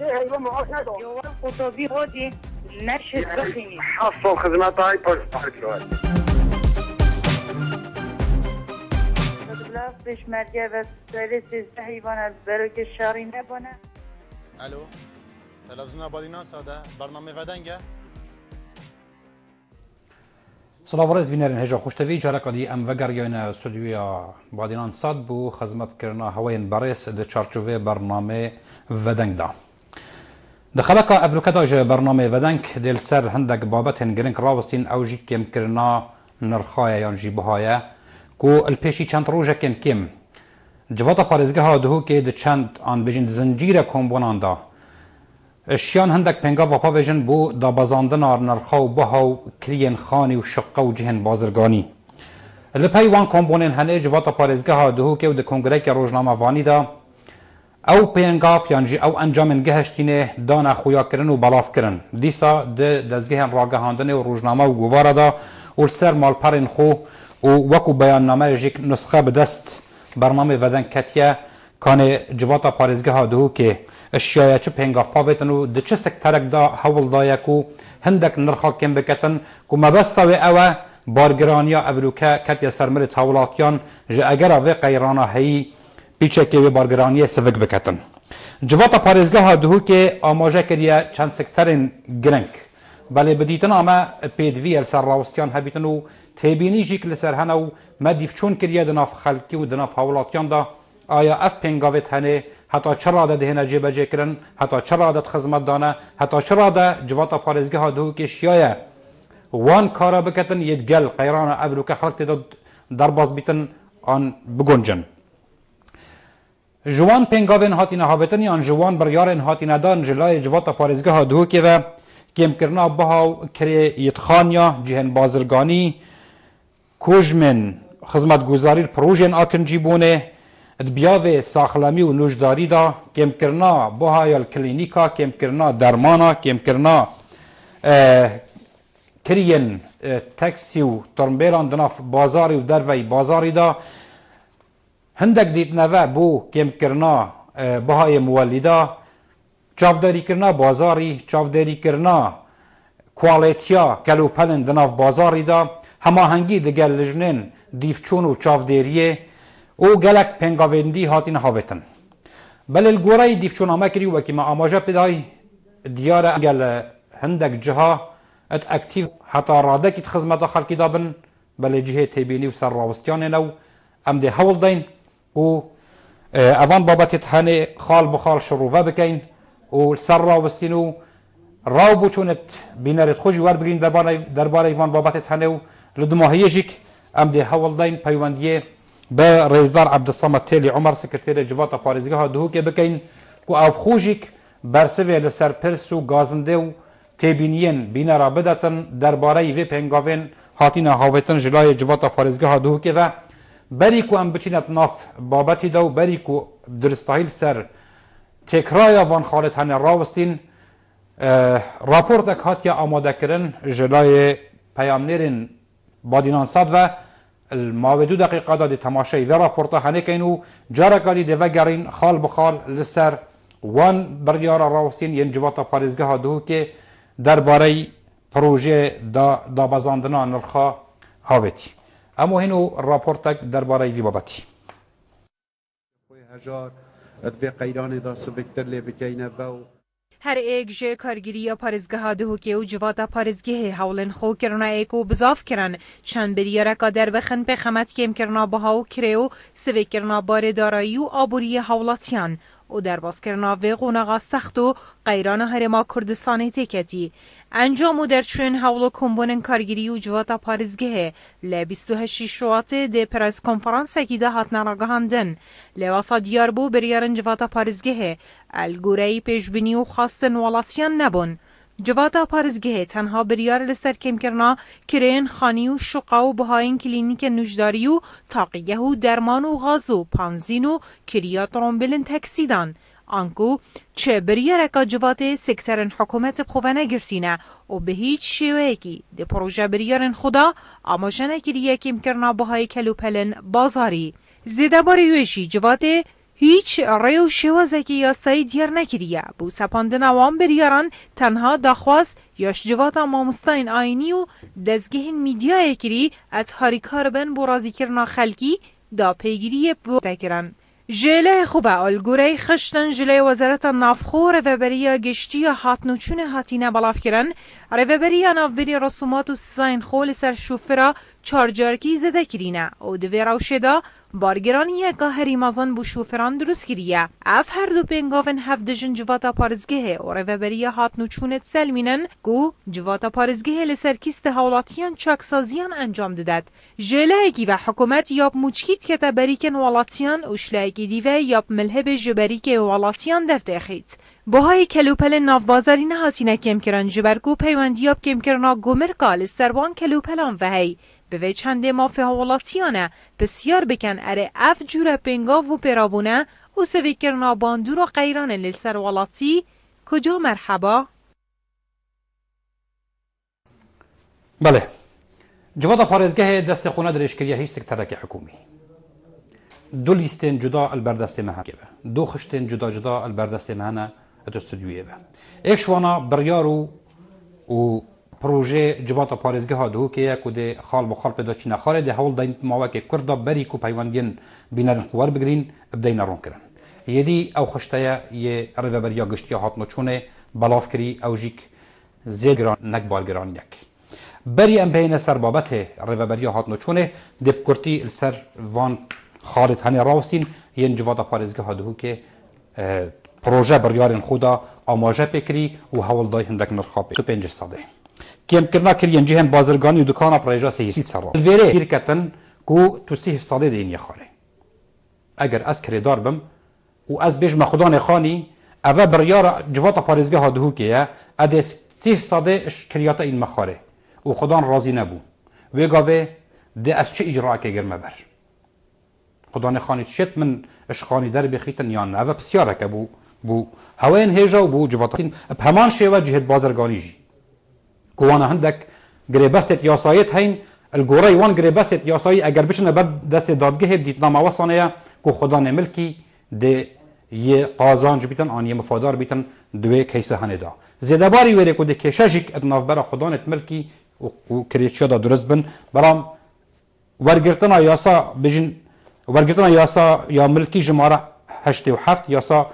ايوه معاش ندارم. جواب خطابی هادی نشد بخینی. حفظ خدمت های پاسپورت شد. بلا پیشمرگه و سری 13 حیوان برای که شاری نبانه. الو تلویزیون آبادینا ساده برنامه ودنگه. سلام ورز بینرین هجا خوشتوی جارکادی ام وگریان استودیویا بادینان صد بو خدمت کرنا هواین بارس د چارچوبه برنامه ودنگ دا. دخلك افلوكاتاج برنامه ودنگ دل سر هندك بابتن گرنگ راوستین او جی کم کرنا نرخایا یان جی بهایا کو الپیشی چند روزه کم جواتا پارزگاه دهو که د چند آن بجن زنجیره کمبونان دا اشیان هندک پنگا و پاویژن بو دا بازاندن نرخا و بها و کلین خانی و شقه و جهن بازرگانی لپی وان کمبونین هنه جواتا پارزگاه دهو که و د کنگره که روزنامه وانی دا او پنگاف یانجی او انجام گهشتینه دانا خویا کرن و بلاف کرن دیسا د دزگهن راگهاندن و روزنامه و گواره دا و سر مال پرین خو و وکو بیان نامه جیک نسخه بدست برنامه ودن کتیه کان جواتا پارزگاه دهو که اشیاء چه پنگاف پاویتن و د چه سکترک دا حول دایا کو هندک نرخا کم بکتن کو مبستا و اوه بارگرانیا اولوکه کتیه سرمر تاولاتیان جه اگر اوه قیرانا هی پیچه که و بارگرانی سوک بکتن جواتا پارزگاه دهو که آماجه کریه چند سکترین گرنگ بله بدیتن آمه پیدوی السر راوستیان هبیتن و تیبینی جیک لسر هنو ما دیفچون کریه دناف خلکی و دناف حولاتیان دا آیا اف پنگاوت هنه حتی چرا ده دهنه جیبه جه کرن حتی چرا ده خدمت دانه حتی چرا ده جواتا پارزگاه دهو که شیایه وان کارا بکتن یدگل قیران اولو که خلق تیدا در باز بیتن آن بگنجن جوان پنگاوین هاتین هاوتن یان جوان بریارن هاتین دان جلای جواتا پارزگاه دهو که و کم کرنا بها کری یتخانیا جهن بازرگانی کوجمن خدمت گزاری پروژن آکن جیبونه بیاوه ساخلامی و نوشداری دا کم کرنا بها یا کلینیکا کم کرنا درمانا کم کرنا کرین تاکسی و ترمبیلان دناف بازاری و دروی بازاری دا هندک دیت نوه بو کم کرنا بهای مولیدا چافداری کرنا بازاری چافداری کرنا کوالیتیا کلوپلن دناف بازاری دا هماهنگی دگل لجنین دیفچون و چافداریه او گلک پنگاوندی هاتین هاوتن بل الگورای دیفچون آمه کری وکی ما آماجه پیدای دیار اگل هندک جها ات اکتیو حتی راده کت خدمت خلقی دابن بل جهه تیبینی و سر راوستیان نو ام ده حول دین و اوان بابتت هنه خال بخال شروفه بکین و سر راوستینو راو بوچونت بینرت خوشی ور بگین درباره ایوان بابتت هنه و لدماهیه جیک ام ده حول دین پیوندیه به رئیسدار عبدالصمد تیلی عمر سکرتیر جواتا پارزگاه دهو که بکین که او خوشیک برسوه لسر پرس و گازنده و تیبینین بینه را بدتن درباره وی پنگاوین هاتین هاویتن جلای جواتا پارزگاه دهو که و بری که ام بچینت ناف بابتی دو بری که درستاهیل سر تکرای وان خالت هنه راوستین راپورت اک هاتیا آماده کرن جلای پیامنیرین بادینان صد و الماوی 2 دقیقه دادی تماشای و راپورتا هنه کینو جارکاری دیو گرین خال بخال لسر وان بریار راوستین ین جواتا پارزگاه دهو که درباره پروژه دا بازاندنا نرخا هاویتی اما هنو راپورتک درباره وی بابتی هزار ادوی قیران دا سبکتر لی بکینه و هر ایک جه کارگیری یا پارزگاه دهو که و جواتا پارزگاه حولن خو کرنا ایکو بزاف کرن چند بریاره که در بخن به خمت کم کرنا بها و کریو سوی کرنا بار دارایی و آبوری حولاتیان و در باز کرنا و قوناغا سخت و قیران هرما کردستانی تکتی انجام و در چون حول کمبونن کارگیری و جواتا پارزگاه ل 28 شوات ده پرس کنفرانس کی ده هات نراگهاندن لواسا دیار بو بریارن جواتا پارزگاه الگوری پیشبینی و خواستن ولاسیان نبون جواتا پارزگاه تنها بریار لسر کم کرنا کرین خانی و شقا و بهاین کلینیک نوشداری و تاقیه و درمان و غاز و پانزین و کریا ترومبیلن تکسیدان آنکو چه بریارکا جوات سکترن حکومت بخوانه گرسینه و به هیچ شیوهی ده پروژه بریارن خدا آماجنه کریه کم کرنا بهای کلوپلن بازاری زیده بار یوشی جوات هیچ ڕێ و شێوەزێکی یاسایی دیار نەکریە بۆ سەپاندنا وان بریاران تەنها داخواست یاشجواتە مامۆستایان ئاینی و دەستگەهین میدیایەکری ئەتهاریکار بن بۆ ڕازیکردنا خەلکی دا پێگیریە بۆ تەکران. جله خوبه الگوری خشتن جله وزارت نافخو رهبری گشتی هاتنوچون هاتینه بلاف کرن رهبری نافبری رسومات و ساین خول سر شوفرا چارجارکی زده کرینه او دوی روشدا بارگرانی که هریمازان بو شوفران درست کریه اف هر دو پنگاون هفدجن جواتا پارزگه و رهبری هاتنوچونت سلمینن گو جواتا پارزگه لسر کیست هولاتیان چاکسازیان انجام دادد جله کی و حکومت یاب موچکیت که تبریکن ولاتیان اوشله دیوه یاب ملهب جبری که ولاتیان در تخیت بهای کلوپل نافبازاری نهاسینه کم کرن جبرگو پیوندیاب کم کرنا گمرکال سروان کلوپلان وهی به چند مافه ولاتیانه بسیار بکن اره اف جوره پنگاو و پیرابونه و سوی کرنا باندور و غیران للسر ولاتی کجا مرحبا؟ بله جواد پارێزگەهێ دەستی خۆنە درێژکردیە هیچ سکتەرێکی حکومی دو لیستên cuda li ber destê me hene du xiştên cuda cuda li ber destê me hene eto stüdyeyê ve êk ji wana biryar û projê civata parêzgeha dihûkê ye ku dê xal bi xal pêda çîna xalê dê hewl dayn mawekê Kurda berî ku peywendiyên bînerin xwe werbigirîn bideyne ronkirin yêdî ew xişteye yê rêveberiya giştiya hatnoçûnê belav kirî ew jîk zêr giran nek bargiraniyek berî em bêhîne ser babetê rêveberiya hatnoçûnê dê bi kurtî li ser van خالد هنی راوستین یه جواد پارێزگەها dihûkê proje biryarên xwe da amaje pêkirî û hewl day hindek nirxa pê 5 sadê kêmkirina kiriyên cihên bazirganî û dukana pirêja sêhîsî ser li vêrê pîrketin ku tu sih sadê dêniye xalê eger ez kirêdar bim û ez bêjme xudanê xanî ev biryara civata parêzgeha dihûkê ye edê sih sadê kiriyata în me xalê û xudan razî nebû wê gavê dê ez çi îcraekê girme ber خدانه خانی شت من اشخانی در بخیتن یا نه و بسیاره که بو هوین هجا و بو جواتین بهمان شیوه جهت بازرگانی جی کوانا هندک گریبستت یاسایت هین الگوری وان گریبستت یاسایی اگر بچنه بر دست دادگه دیت نام واسانه کو خدانه ملکی ده یه قازان بیتن آن یه مفادار بیتن دوی کیسه هنه دا زیده باری ویره که ده کشجیک ادناف برا خدانت ملکی و کریچیا دا درست بن برام ورگرتنا یاسا بجن ورگرتنا یاسا یا ملکی جماره 87 یاسا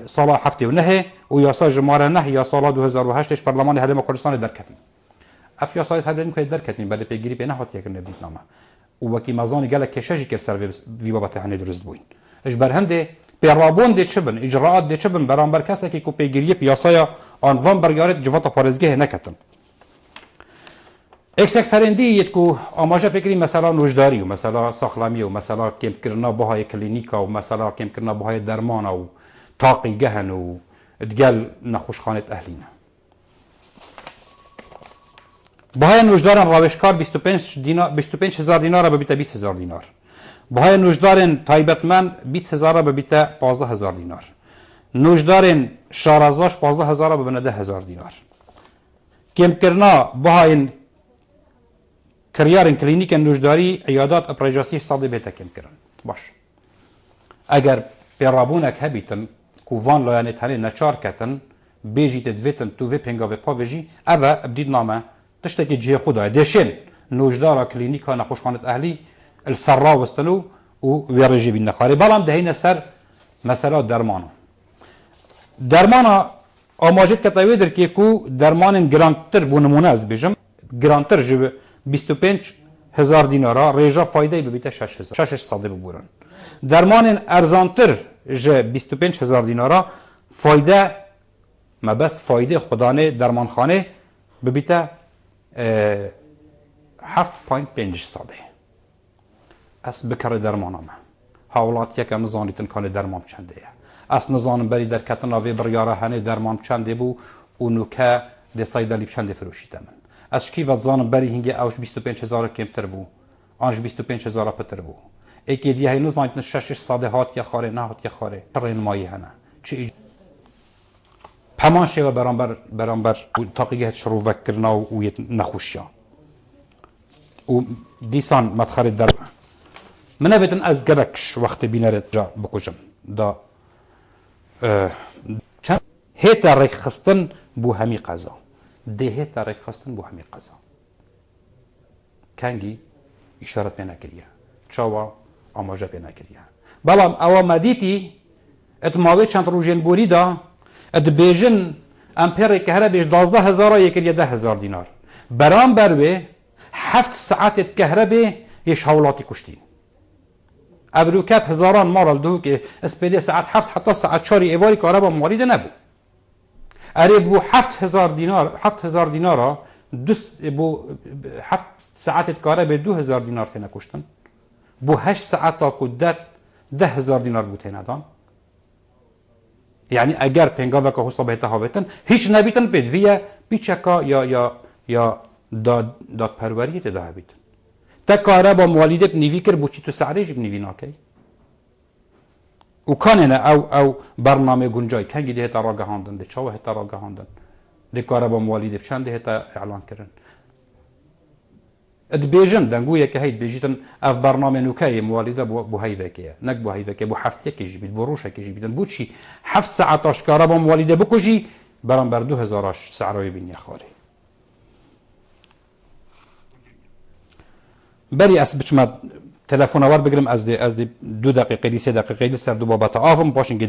سال 79 و یاسا جماره 9 یا سال 2008 پارلمان هرم کردستان درکتن اف یاسایت هرم که درکتن بله پیگیری به نهات یک نبیت نامه و وکی مزانی گله کشجی کر سر وی بابت هنه درست بوین اش برهنده پیرابون دی چبن اجراءات دی چبن برانبر کسی که کو پیگیری پیاسایا آنوان برگارت جوات پارێزگه نکتن اکسک فرندی یت کو آماجه فکری مثلا نوجداری و مثلا ساخلامی و مثلا کم کرنا بهای کلینیکا و مثلا کم کرنا بهای درمان و تاقی گهن و دگل نخوشخانت اهلینه بهای نوجدارن راوشکار 25000 دینار به بیت 20000 دینار بهای نوجدارن تایبتمن 20000 به بیت 15000 دینار نوجدارن شارزاش 15000 به 10000 دینار کم کرنا بهای کریارن کلینیک نوجداری عیادات اپریجاسی صدی بهت کم کردن باش اگر پیرابونک هبیتن کووان لایانه تنه نچار کتن بیجیت دویتن تو وی پنگا و پاویجی اوه ابدید نامه تشتکی جه خدای دشن نوجدارا کلینیکا نخوشخانت اهلی السرا وستنو و ویرجی بین نخاری بالام دهین سر مثلا درمانا آماجت کتاوی در که کو درمان گرانتر بونمونه از بیجم گرانتر جب 25000 دینارا ریجا فایده ببیته 600 ببورن درمان ارزانتر جه 25000 دینارا فایده مبست فایده خدانه درمانخانه ببیته 7.5 ساده اس بکر درمانامه حولات یکم نزانیتن کان درمان چنده اس نزانم بری در کتنا وی بریاره هنه درمان چنده بو اونو که ده سایدالی چنده فروشیده من از کی وزانم بری هنگه اوش 25000 کمتر بو آنش 25000 پتر بو ایکی دیگه های نزانیتن 6 ساده هات یا خاره نه هات یا خاره رنمایی هنه چی همان شیوه برانبر تاقیه شروع وکرنا و یه نخوشیا و دیسان مدخل در منه بیتن از گرکش وقت بینرت جا بکجم دا چند هیتا ریک خستن بو همی قضا ده هیتا ریک خستن بو همی قضا کنگی اشارت پینا کریه چاوا آماجه پینا کریه بلام اوا مدیتی اتماوی چند روژین بوری دا ات بیجن امپیر کهره بیش 12,000 یکریه 10,000 دینار برام بروی 7 ساعت کهربه یش حولاتی کشتین ابرو کپ هزاران مارال دو که اسپیلی ساعت 7 حتی ساعت 4 ایواری کاربا مالید نبود اره بو 7,000 دینار 7,000 دینارا بو 7 ساعت کاربه 2,000 دینار تینا کشتن بو 8 ساعت تا کدت 10,000 دینار بود تینا دان یعنی اگر پنگاوه که حسابه تهاوتن هیچ نبیتن پید ویا بیچکا یا داد پروریت ده بیتن تا کاره با موالیده بنیوی کر بوچی تو سعریش بنیوی ناکی و کانه او برنامه گنجای کنگی ده هتا را گهاندن ده چاوه هتا را گهاندن ده کاره با موالیده بچند ده هتا اعلان کرن اد بیجن دنگویه که هید بیجیتن اف برنامه نوکای موالیده بو هیوه که نک بو هیوه که بو هفته که جی بید بو روشه که جی بیدن بو چی 7 ساعتاش کاره با موالیده بکجی برام بر 2,000 سعرای بینی خاری بری اس بچم تلفن آور بگیرم از 2 دقیقه 3 دقیقه سر دو بابت آفم باشین که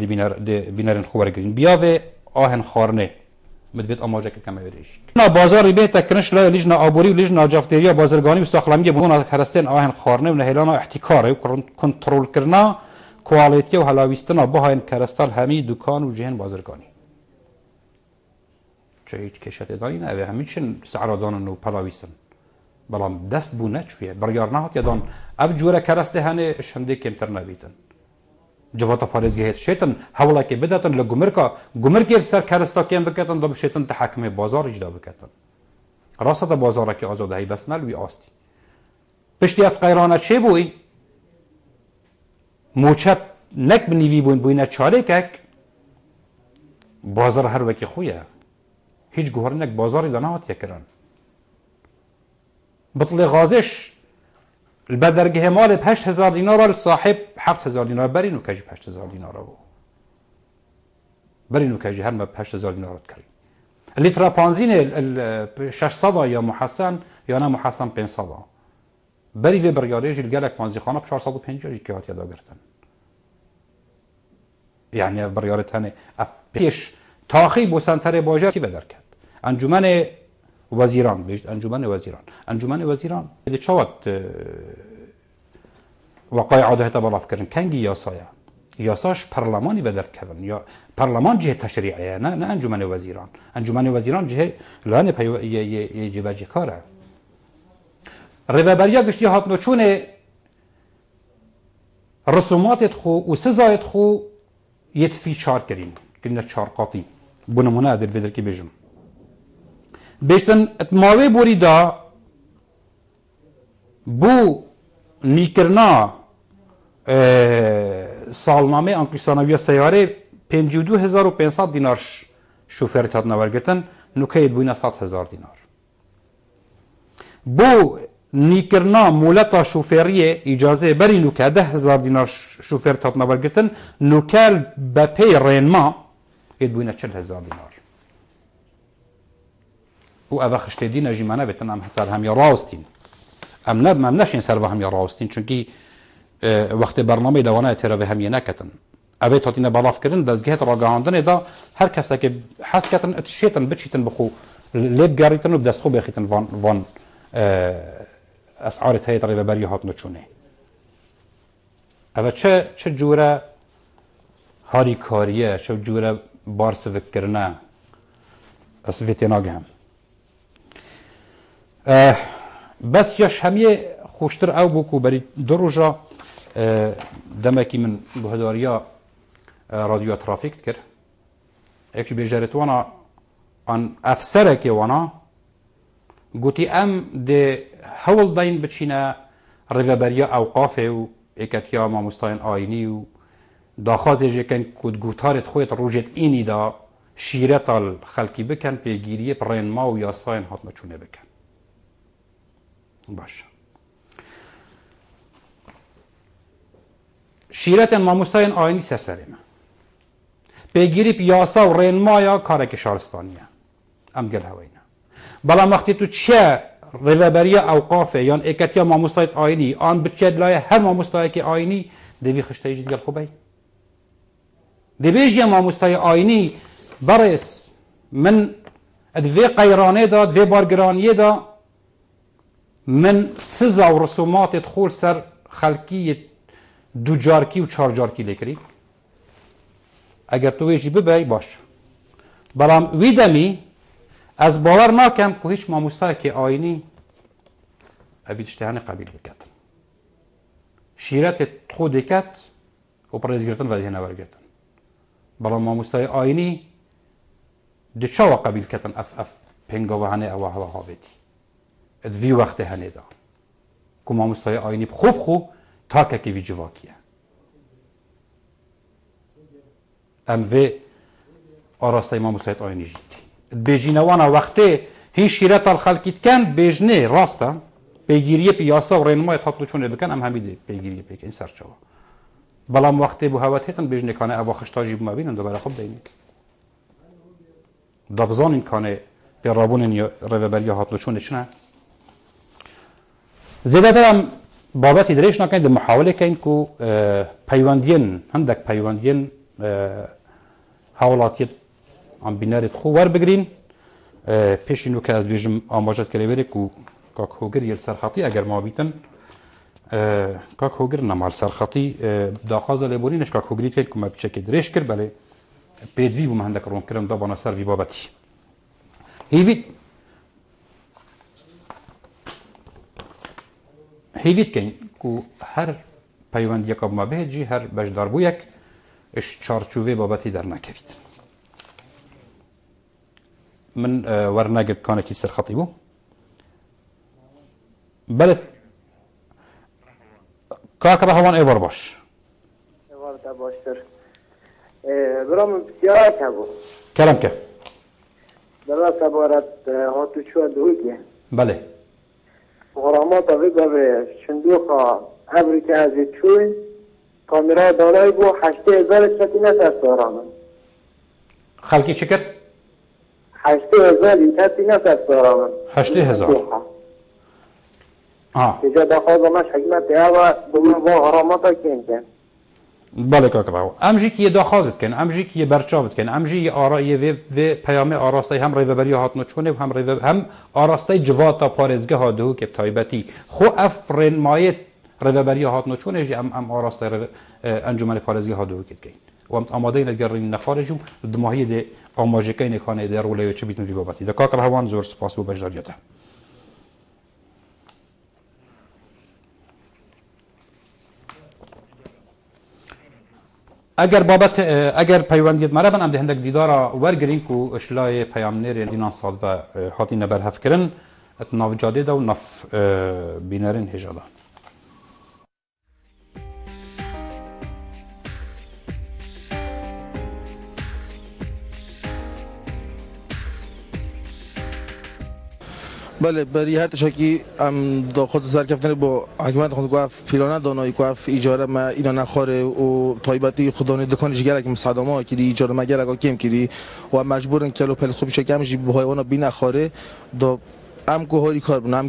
بینرین خوار گرین بیاوه آهن خارنه مدویت آماجه که کمه وریش نا بازاری به تکنش لا لیجنا آبوری و لیجنا جافتریا بازرگانی و ساخلامی بونا خرستن آهن خارنه و نهیلانا احتکاره و کنترل کرنا کوالیتی و حلاویستنا با هاین کرستال همی دکان و جهن بازرگانی چه هیچ کشت داری نه همین چن سعرادان و پلاویستن بلام دست بو نچویه بریار نهات یادان اف جوره کرسته هنه شنده کمتر نبیتن جواتا پارزگی هیت شیطن حوالا که بدتن لگمرکه سر کرستا کم بکتن دو شیطن تحکم بازار اجدا بکتن راستا بازاره که آزاده هی بس نلوی آستی پشتی اف قیرانه چه بوی موچت نک بنیوی بوینه چاره کک بازار هر وکی خویه هیچ گوهر نک بازاری دانهات یکرن بطل غازش البدرگه مال 8,000 دینار صاحب 7,000 دینار برینو کجی 8,000 دینار بو برینو کجی هر ما 8,000 دینار کری لیتر بنزین 600 یا محسن یا نه محسن 500 بری و بریاریج الگلک بنزین خانه 450 که هات یاد گرفتن یعنی بریارت هنه پیش تاخی بو سنتر باجر کی بدر کرد انجمن وزیران بیشت انجمن وزیران ده چوات وقای عاده بلاف کردن کنگی یاساش پارلمانی بدرد کردن یا پارلمان جهه تشریعیه نه انجمن وزیران جهه لانه یه جبهه کاره ریوبریا گشتی هات نوچونه رسومات خو و سزایت خو یتفی چار کرین کنه چار قاطی بنمونه در بدر کی بجم بیشتن اتماوی بوری دا بو نیکرنا سالنامه انکلیسانوی سیاره 52,500 دینار شوفرت هات نورگتن نوکید بوینا 100,000 دینار بو نیکرنا مولتا شوفریه اجازه بری نوکه 10,000 دینار شوفرت هات نورگتن نوکل بپی رینما اید بوینا 40,000 دینار او اوه خشته دین اجیمانه بتن ام سر هم یا راستین ام نشین سر و هم یا راستین چونکی وقت برنامه دوانه اتراوه هم یه نکتن اوه تاتین بلاف کردن دزگهت را گهاندن دا هر کسی که حس کتن اتشیتن بچیتن بخو لیب گریتن و بدست خو بخیتن وان اسعار تایت ریوه بری هات نچونه اوه چه جوره هاری کاریه چه جوره بارس فکرنه از ویتیناگه هم بس یاش همیه خوشتر او بوکو بری دو روژا دمکی من بهداریا رادیو ترافیک کرد یکی بیجارت وانا آن افسره که وانا گوتی ام ده هول داین بچینه ریوبریا اوقافه و اکتیا ماموستاین آینی و داخوازه جکن کد گوتارت خویت روجت اینی دا شیرت خلکی بکن پیگیریه پرین ما و یاساین هاتنا چونه بکن باشه شیرت ماموستای آینی سرسرمه پیگیری پیاسا و رینمایا کارک شارستانیه ام گل هوینه بلا وقتی تو چه روبری اوقافه یا اکتیا ماموستای آینی آن بچد لای هر ماموستای که آینی دوی خشته جد گل خوبه دویج ماموستای آینی برس من دوی قیرانه دا دوی بارگرانیه دا من سزا و رسومات دخول سر خلقی دو جارکی و چهار جارکی لکری اگر تو ویجی ببی باش برام ویدمی از باور ناکم که هیچ ماموستای که آینی اوید اشتهان قبیل بکد شیرت خود دکت و پرهیز گرتن و دهنه ورگرتن برام ماموستای آینی دچاوا قبیل کتن اف پنگا و هنه اوه ها بیتی ادوی وقت هنه دا که ماموستای آینی خوب تا که وی جواکیه ام و آراستای ماموستای آینی جیتی بیجینوانا وقتی هین شیرت الخلقیت کن بیجنه راستا پیگیری پیاسا و رینمای تاطلو چونه بکن ام همیده پیگیری بکن سرچاوا بلام وقتی بو هوت هیتن بیجنه کانه اوا خشتاجی بمبینن دوباره خوب دینی دابزان این کانه به رابون یا روبری هاتلو چونه چنه زیاده ترم بابتی دریش نکنید محاوله کن که پیوندین هندک پیوندین حوالاتیت ام بینارت خوب ور بگرین پیشینو که از بیجم آماجت کلی بره که کاک هوگر یل سرخطی اگر ما بیتن کاک هوگر نمال سرخطی داخاز لیبورینش کاک هوگریت کن که ما بیچه که دریش کر بله پیدوی بو هندک رون کرم دا بانا سر وی بابتی هیوید کن که هر پیوند یکاب ما بهت جی هر بجدار بو یک اش چارچوبه بابتی در نکرید من ورناگرد کانه کی سرخطی بو بله کاک رهوان ایوار باش ایوار دا باشتر برام بسیار کبو کلم که دلا سبارت هاتو شو دوگه بله غرامات به شندوق ابری که از چوی کامرا دارای بو 8000 چتی نفس دارم خلقی چکر 8000 چتی نفس دارم 80,000 اینجا دخواه حکمت اوا بگم با غراماتا کن بله کاک راو امجی که داخازت کن امجی که برچاوت کن امجی آرای و پیام آراستای هم ریوبری هاتنو چونه هم آراستای جواتا پارزگه ها دهو که تایبتی خو افرین مایت ریوبری هاتنو چونه جی ام آراستای انجمن پارزگه ها دهو کت کن و ام آماده نگرین نخارجو دماهی ده آماجه کین خانه در روله چه بیتن ریبابتی ده کاک راوان زور سپاس بو بجداریته اگر پیوندیت مرا بن ام ده هندک دیدارا ورگرین کو اشلای پیامنر دینان سال و هاتی نبر هف کرن ات ناو جاده دا و ناف بینرین هجادا بله برای هر تشکی ام داخل سرکفتن با حکومت خود گفت فیلانه دانایی گفت ایجاره ما اینا نخوره و طایبتی خدانه دکان جگر که مصادمه کردی ایجاره مگر اگه کم کردی و مجبورن کلو پل خوب شکم جی به حیوان بی نخوره دا ام کوهاری کار بنم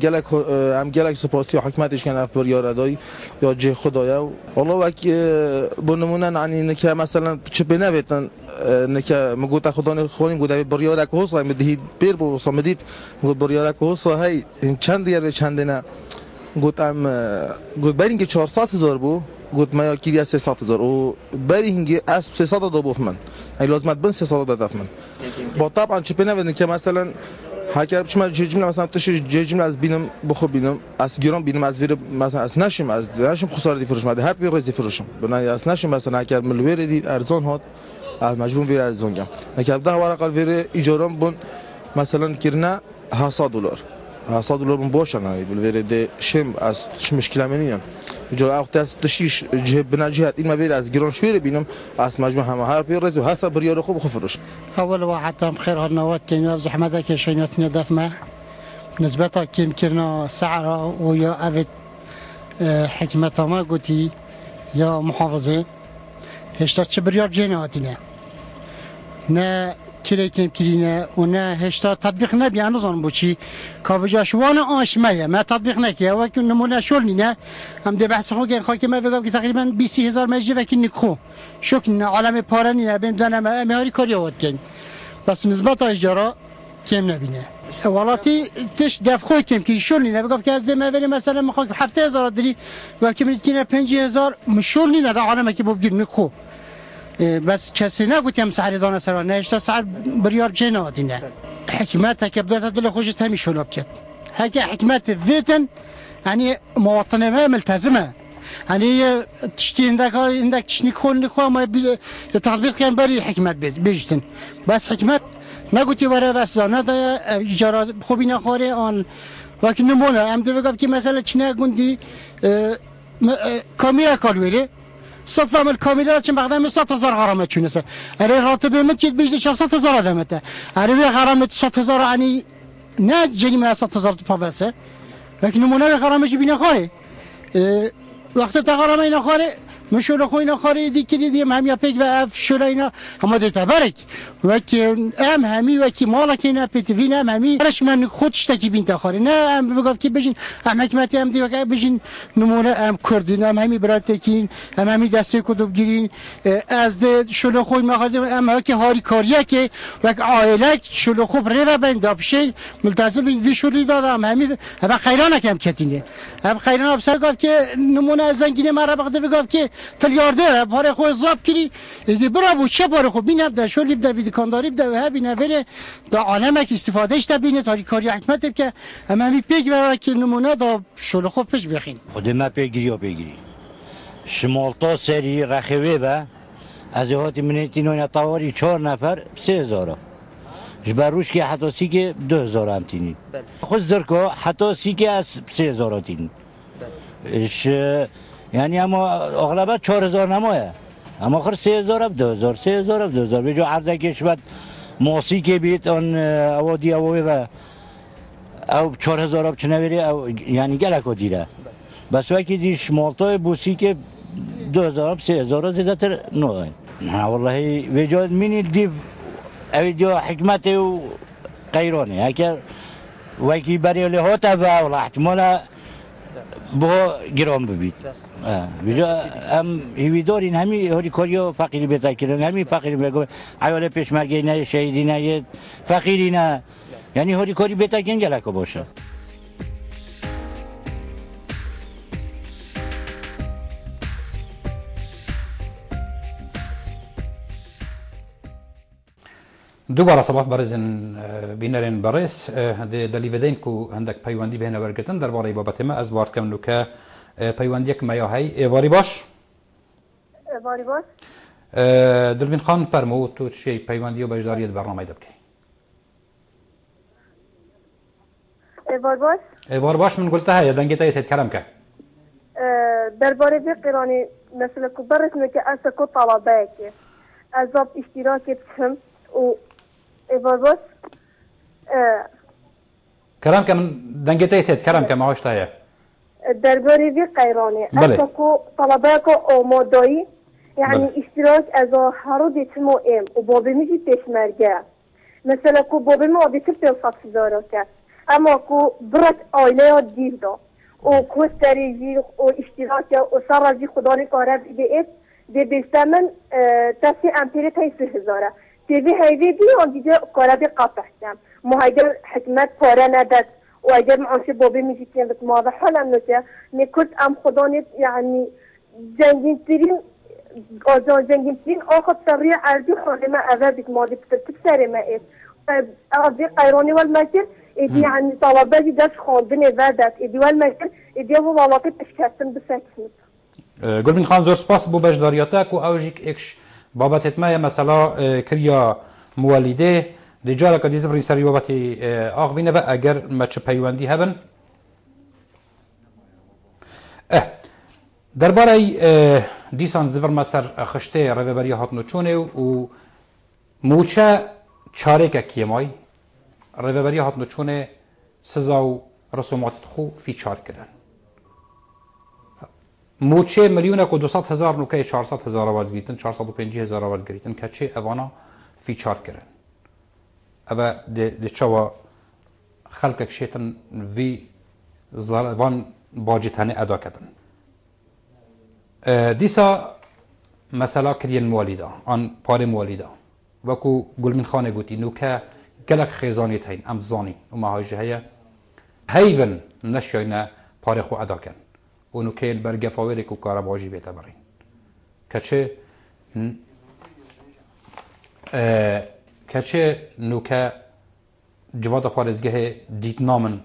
ام گلک سپاسی حکومتش کنه بر یاردای یا جه خدایا والله وقت بنمونن یعنی نکه مثلا چه بنویتن نکه مگوت خدانه خونیم گوده بر یارک حوصله مدهید بیر بو صمدید گوت بر یارک حوصله هی چند دیار چند نه گوتم گوت برین که 400,000 بو گوت ما کیری 300,000 و برین که اسب 300 داد بفمن ای لازمت بن 300 داد افمن با طبعا چه بنویتن که مثلا هاکر چما جمله مثلا تش جمله از بینم بخو بینم از گرام بینم از ویر مثلا از نشم خساره دی فروش ماده هر پی رزی فروشم بنای از نشم مثلا هاکر ملویر دی ارزان هات از مجبور ویر ارزان گم نکرد 10 ورقه ویر ایجارم بون مثلا کرنا $100 بون باشن ای ویر دی شم از مشکل منیان جو وقت از تشیش جهب بنجهت این مبیر از گران شویر بینم از مجموع همه هر پی رزو هسته بریار خوب فروش اول واحد بخير هالنوات كاين زحمتها كشينات ندف ما نسبتها كيم كنا سعرها ويا افت حكمتها ما قلتي یا محافظه هشتا چه بریار جنه آتینه نه کلی کم کرینه و نه هشتا تطبیق نبی انوزان بوچی که شوان آشمه ما تطبیق نکیه و که نمونه شل نینه هم ده بحث خو که خاک ما بگم که تقریبا 20,000 مجی و که نکخو شکل عالم پاره نینه بیم دانه مهاری کاری آورد کن بس نسبت اجاره کم نبینه ولاتی تش دفخوی کم کری شل نینه بگم که از ده مهاری مثلا مخاک 7,000 داری و که منید کنه 5,000 مشل نینه ده عالم که بگیر نکخو بس کسی نگوت یم سعر دانه سرا نهشتا سعر بریار جه نادینه حکمت که بدات دل خوشت همی شلاب کرد هکه حکمت ویتن یعنی مواطنه ما ملتزمه یعنی تشتی اندک تشنی کل نخواه ما تطبیق کن بری حکمت بیجتن بس حکمت نگوتی وره بس دانه دا اجارات خوبی نخواره آن وقتی نمونه هم دو بگم که مثلا چنه گوندی کامیرا کالویره صفه من کامیلا چند بعدا 100,000 غرامه چونه سر اره راتب مکید بیشتر 400,000 آدمته اره به غرامه 100,000 یعنی نه جریمه 100,000 پاوسه لكن نمونه غرامه جی بینه خاره وقت تا غرامه اینا خاره مشول خو اینا خاره دی کلی دی هم یا پیک و اف شول اینا هم ده تبرک و که ام همی و که مالک اینا پتوین ام همی برش من خودش تکی بین تا خاره نه ام بگم که بجین ام حکمتی هم دی و که بجین نمونه ام کردین ام همی برات تکین ام همی دسته کدوب گیرین از ده شول خو ما خاره ام ها که هاری کاریه که و عائله شول خو بره بین دابشین ملتزم وی شولی دادم همی ام خیرانه کم کتینه ام خیرانه بسر گفت که نمونه زنگینه مرا بقدر بگم که تلیاردر پاره خو زاب کری دی برا بو چه پاره خو بینم ده شو لیب ده ویدکانداری بده و بینه وره دا عالمه که استفادهش ده بینه تاری کاری حکمت که همی پیگ و که نمونه دا شل خو پیش بخین خود ما پیگیری و پیگیری شمالتا سری رخوه با از هاتی منیتی نوینا تاواری 4 نفر 3,000 جبروش که حتی سی که 2,000 هم تینی خود زرکو حتی سی که از 3,000 تینی یعنی اما اغلبا 4,000 نمایه اما آخر 3,000 اب 2,000 3,000 اب 2,000 به جو عرضه کش بعد موسیقی بیت آن اوادی اوی و او 4,000 اب چنویری او یعنی گلکو دیره بس وقتی دیش مالتای بوسی که 2,000 اب 3,000 زیده تر نوه نه والله به جو منی دیو اوی جو حکمت و قیرانه اگر وقتی بریالی هاته و والله احتمالا با گرام ببید بجا هم هیویدارین همی هاری کاریا فقیری بهتر کردن همی فقیری بگم عیال پیشمرگی نه شهیدی نه فقیری نه یعنی هاری کاری بهتر کردن گلکا باشه دوباره صباح برزن بینرین برس دلی ودین کو هندک پیوندی بهنه برگرتن درباره بابت ما از وارد کم که پیوندی که میاهی واری باش واری باش دلوین خان فرمو تو چی پیوندی و بجداری برنامه دبکی وار باش من قلتها يا دنگتا يتكلم که درباره قراني مثلا كبرت که اسكو طلبات ازاب اشتراك تهم و باش كلام كم دنگتيت كلام كم هاش تايا درباره في قيراني اسكو طلبات او موداي يعني اشتراك از هارو تمو ام وبابي ميجي تشمرجا مثلا كو بابي ما بيكتب 100,000 اما كو برات عائله ديدا و کوستریجی و اشتراک و سرازی خدای کاره بیت دی بیستمن تاسی امپیری تایسه هزاره تیوی هیوی دی آن دیگه کاره بی قطعتم مهاجر حکمت پاره نداد و اگر معاش بابی میشیم بس ما حالا نشه نکرد ام خدا نت یعنی زنگین ترین آزان زنگین ترین آخر سری عرضی خانم اول بیت مادی بترتب سر ما ایت عرضی قیرانی والمکر ایدی یعنی طلباتی دست خواندن ودت ایدی والمکر ایدی و والاقی تشکستن بسکسنت گلبین خان زور سپاس بو بجداریاتک و اوجیک اکش بابت ما مثلا کریا موالیده دیجارا که دیزفرین سری بابت آغوینه و اگر مچ پیوندی هبن درباره دیسان زفر مسر خشته روبری هاتنو چونه و موچه چاره که کیمای روبری هاتنو چونه سزا و رسومات خو فی چار کردن موچه ملیون کو 200,000 نوکه 400,000 آورد گریتن 450,000 آورد گریتن که چه اوانا فیچار کردن اما ده چوا خلق کشیتن وی زروان باجتانه ادا کردن دیسا مثلا کرین موالیدا آن پار موالیدا وکو گلمین خانه گوتی نوکه گلک خیزانی تاین ام زانی و مهاجه هیا هیون نشینا پار خو ادا کن و نوکه برگفاوری کو کار باجی بیتا برین کچه نوکه جواد پارزگه دیت نامن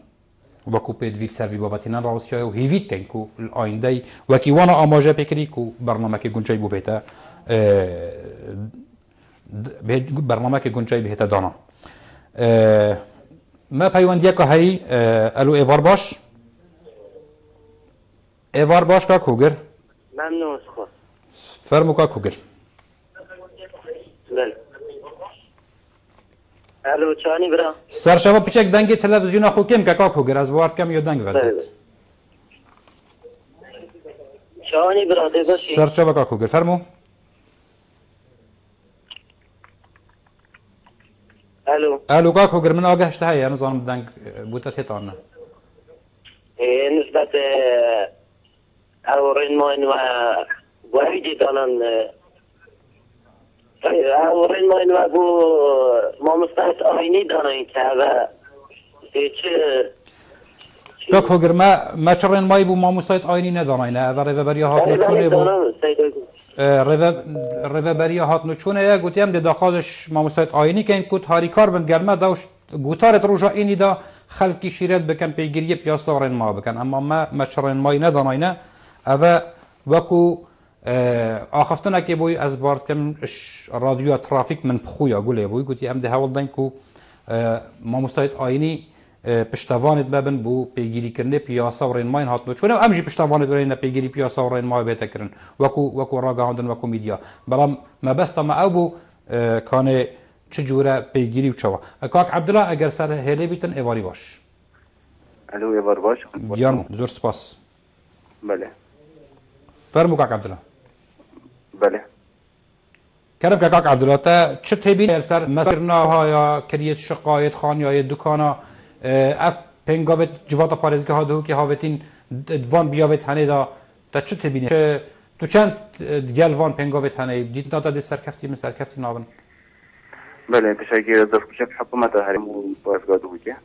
وکو پید ویل سروی بابتینن راوسیای و هیوید کن کو آینده وکی وانا آماجه پکری کو برنامه که گنجای بو بیتا برنامه که گنجای بهتا دانا ما پیوندیه که هی الو ایوار باش ایوار باش که کوگر ممنون خود فرمو که کوگر بله الو چانی برا سرشوا پیچک دنگ تلویزیون خو کم که کوگر از وارد کم یا دنگ ورد چانی برا داشتی سرشوا که کوگر فرمو الو که کوگر من آگهشت هایی نظام دنگ بوتت هتانه نسبت اورین ماین و وحیدی دانن اورین ماین و بو ما مستحت آینی دانن که و چه کوگر ما چرین مای بو ما مستحت آینی ندانن و ریوبری هات نچونه بو ریوبری هات نچونه گوتی هم داخلش ما مستحت آینی که این کوت هاری کار بند گرمه داوش گوتارت روژا اینی دا خلقی شیرت بکن پیگیری پیاسا رین ما بکن اما ما چرین مای ندانن و وکو آخفتنا که بوی از بارد کم رادیو ترافیک من بخویا گوله بوی گوتی ام ده هول دن کو ما مستعد آینی پشتوانت ببن بو پیگیری کرنه پیاسا و رین ماین هاتنو چونه امجی پشتوانت برین پیگیری پیاسا و رین مای بیتا کرن وکو راگاندن وکو میدیا بلام ما بستا ما او بو کانه چجوره پیگیری و چوا اکاک عبدالله اگر سر هلی بیتن ایواری باش الو ایوار باش بیان زور سپاس بله فرمو کاک عبدالله بله کرم که کاک عبدالله تا چه تبین سر مسرناها یا کریت شقایت خان یا دکانا اف پنگاوت جواتا پارزگه ها دهو که هاوتین دوان بیاوت هنه دا تا چه تبینی تو چند گلوان پنگاوت هنه دیت نادا دی سرکفتی من سرکفتی نابن بله تشکر دفکشت حکومت هرم و پارزگاه دهو که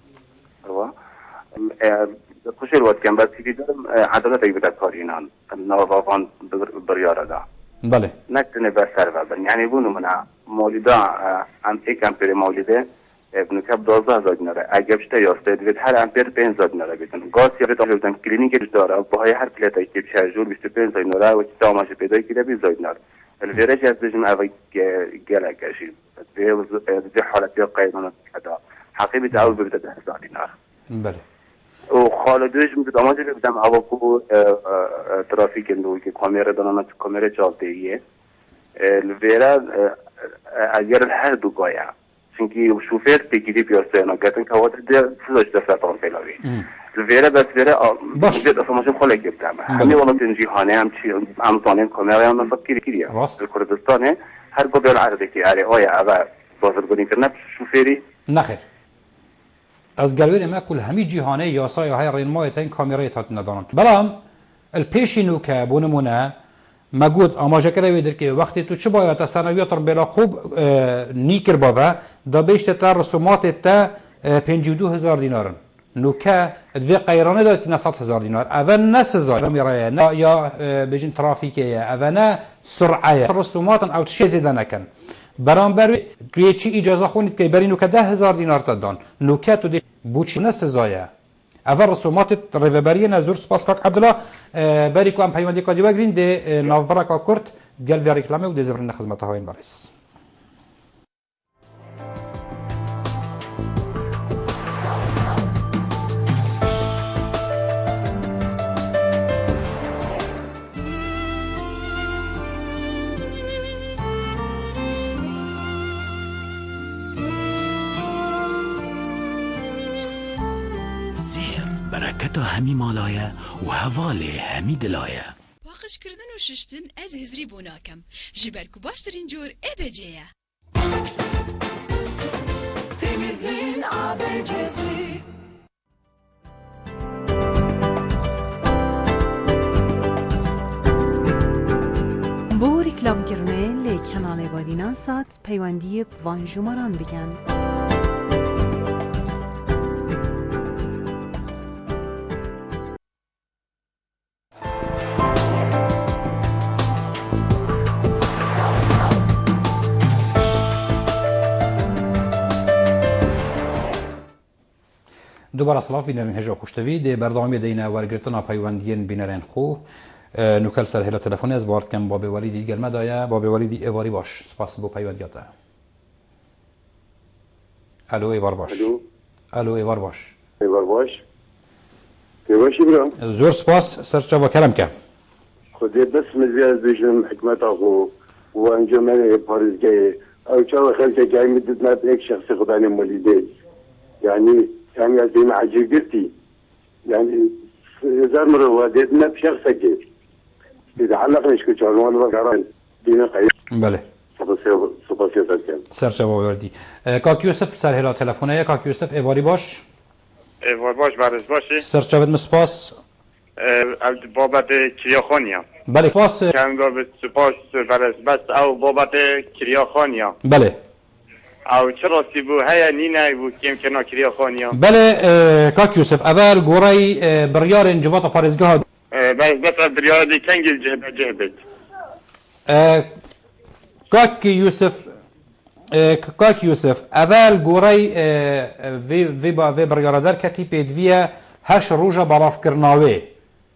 خوشی الوقت کم بس تیجی دارم عدالت ای بدت کارینان نوافان بریاره دا بله نکتنه بس سر ببن یعنی بونو منا مولیدا ایک امپیر مولیده ابن کب 12,000 دیناره اگه بشته یاسته دوید هر امپیر 5,000 دیناره بیتن گاز یا بیت آفیدن کلینیکش داره باهای هر پلیتایی که بشرجور 25,000 دیناره و چی تاماش پیدایی که ده 20,000 دیناره الویرش از دجم اوی گله کشید به حالتی قیدانات کدا حقیقی تعاول ببیده 10,000 دیناره بله و خالدوش میگه داماجی بدم هواکو ترافیک اندوی که کامera دانم کامera چالتیه الویرا اگر هر دو گایا چونکی شوفر پیگیری پیاسته نگاتن که وقت در سوزش دستان پیلاوی الویرا بس ویرا بیاد افرماشم خاله گفتم همین ولات انجیهانه هم چی هم تانه کامera هم نصب کیریه کردستانه هر گوبل عرضه کی آره آیا اول بازرگانی کردن شوفری نخیر از گلوی ما کل همی جهانه یاسای های رین مایت این کامیرای تات ندانند بلام الپیشینو که بونمونه مگود آماجه کرده ویدر که وقتی تو چه باید سنویات بلا خوب نیکر باوه دا بیشت تا رسومات تا 52,000 دینارن نوکه دوی قیرانه داد که 100,000 دینار اول نه سزای میرایه نه یا بجین ترافیکیه اول نه سرعه رسومات او چه زیده نکن برانبر توی چی اجازه خونید که برای نوکه 10,000 دینار تدان نوکه تو دی بوچی نه سزایه اول رسومات ریوبری نزور سپاس کاک عبدالله بری که ام پیوندی کادی وگرین دی ناوبرا کا کرد گل وی رکلامه و دی زبرن خدمت ها این بارس برکت همی مالایه و حواله همی دلایه باخ کردن و ششتن از هزری بوناکم جبر کو باشترین جور ابجیه تیمیزین آبجزی بو رکلام کرنه لی کانال وادینا سات پیوندی وان جمران بگن دوباره سلاف بینرین هجا خوشتوی دی برنامه دینا ورگرتنا پیوندین بینرین خو نوکل سر هلا تلفنی از وارد کم باب ولیدی گلمه دایا باب ولیدی ایواری باش سپاس بو پیوندیاتا الو ایوار باش الو ایوار باش كيفاش برا؟ زور سپاس سرچا و کرم که خدي بس مزيان بيجم حكمت اخو وانجمني باريزكي او تشاو خلك جاي مدتنا بيك شخصي خداني موليدي يعني زي ما عجيب قلتي يعني زار مرة وديتنا بشخصك اذا علقنا شكو تشارون وقران دينا قيس بله سپاسی هستم سرچا و وردی کاک یوسف سر هلا تلفنه کاک یوسف ایواری باش ایوار باش برز باشی سرچا ود مسپاس بابت کریاخانیا بله فاس کم بابت سپاس برز بس او بابت کریاخانیا بله او چرا سی بو هیا نینه بو کم کنا کریاخانیا بله کاک یوسف اول گورای بریار جوات پارزگاه بس بریار دی کنگل جهبت کاک یوسف اول گورای وی بریار در کتی پیدویه هش روژا بالاف کرناوه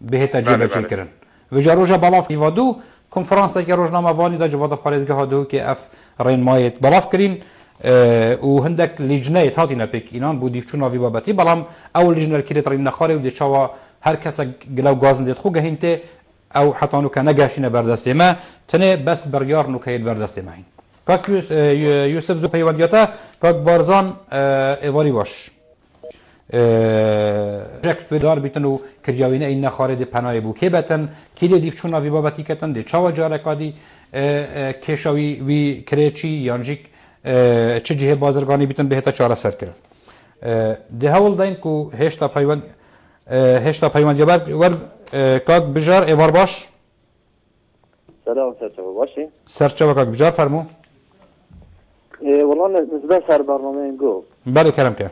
بهتا جبه چین کرن ویجا روژا بالاف ایوادو کنفرانس که روژنامه وانی دا جوات پارزگاه دو که اف رین مایت بالاف کرین و هندک لیجنه هاتی نپیک اینان بو دیفچون آوی بابتی بلام اول لیجنه کریت رین نخاره و دی چاوا هر کس گلو گازن دید خو گهینته او حتی نو که نگهشینه بردسته ما تنه بس بریار نو که بردسته ما این کاک یوسف زو پیوندیاتا کاک بارزان ایواری باش جکت بدار بیتن و کریاوینه این نخاره دی پناه بو که بتن که دی دیفچون آوی بابتی کتن دی چاوا جارکادی کشاوی وی کریچی یانجیک چه جهه بازرگانی بیتن بهتا چاره سر کرن ده هول داین کو هشتا پیوند یا ور کاک بجار ایوار باش سلام سرچه باشی سرچه و کاک بجار فرمو والله نسبه سر برنامه این گفت بله کرم که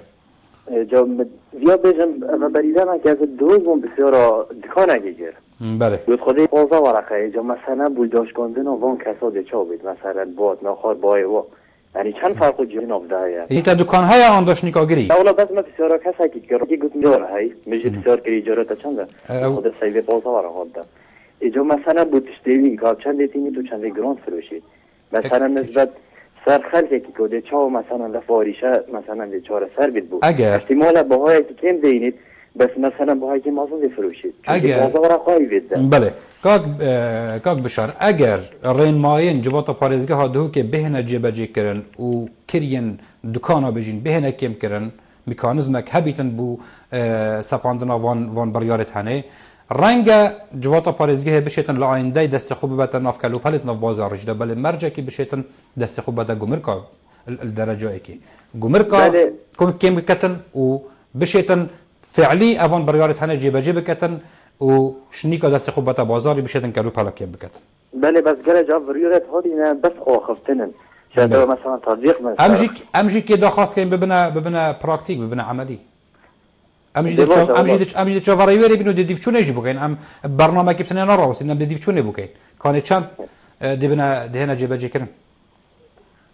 یا بجم اما بریدن که از دوزم بسیار دکان اگه گر بله بود خودی قوضا ورقه جا مثلا بولداش کندن و وان کسا ده چا بید مثلا باد نخار بای و یعنی چند فرق جناب ده این تا دکان های آن داشت نیکاگری اولا بس ما بسیار کسا که گرکی گوتم جاره های میشه بسیار کری اجاره چنده خود سایده قوضا ورقه ده ایجا مثلا بودش دیوین که چند دیتینی تو چند گران فروشید مثلا نسبت سر خلقی که کده چاو مثلا لفاریشه مثلا ده چاره سر بید بود اگر احتمالا باهایی که کم دینید بس مثلا باهایی که مازن فروشید اگر بله کاک بشار اگر رین ماین جوات پارزگاه ها دهو که بهنه جبجه کرن و کرین دکانا بجین بهنه کم کرن میکانزمک هبیتن بو سپاندنا وان بریارت هنه رنگ جوات پارزگاه بشیتن لآینده دست خوب بتن ناف کلو پلت ناف بازار جدا بله مرجع که بشیتن دست خوب بتا گمرکا الدرجه ای که گمرکا کم بکتن و بشیتن فعلی اوان بریارت هنه جیبه جیبه کتن و شنیکا دست خوب بتا بازاری بشیتن کلو پلا کم بکتن بله بس گره جا بریارت ها دینه بس آخفتنن شاید مثلا تطبیق من امجی که داخواست کنیم ببینه پراکتیک ببینه عملی امجی چه ورایوری بینو دیدیف چونه جی بکن ام برنامه که بتنه نراوسین ام دیدیف چونه بکن کانه چند دیبنا دهنا جیبه جی کرن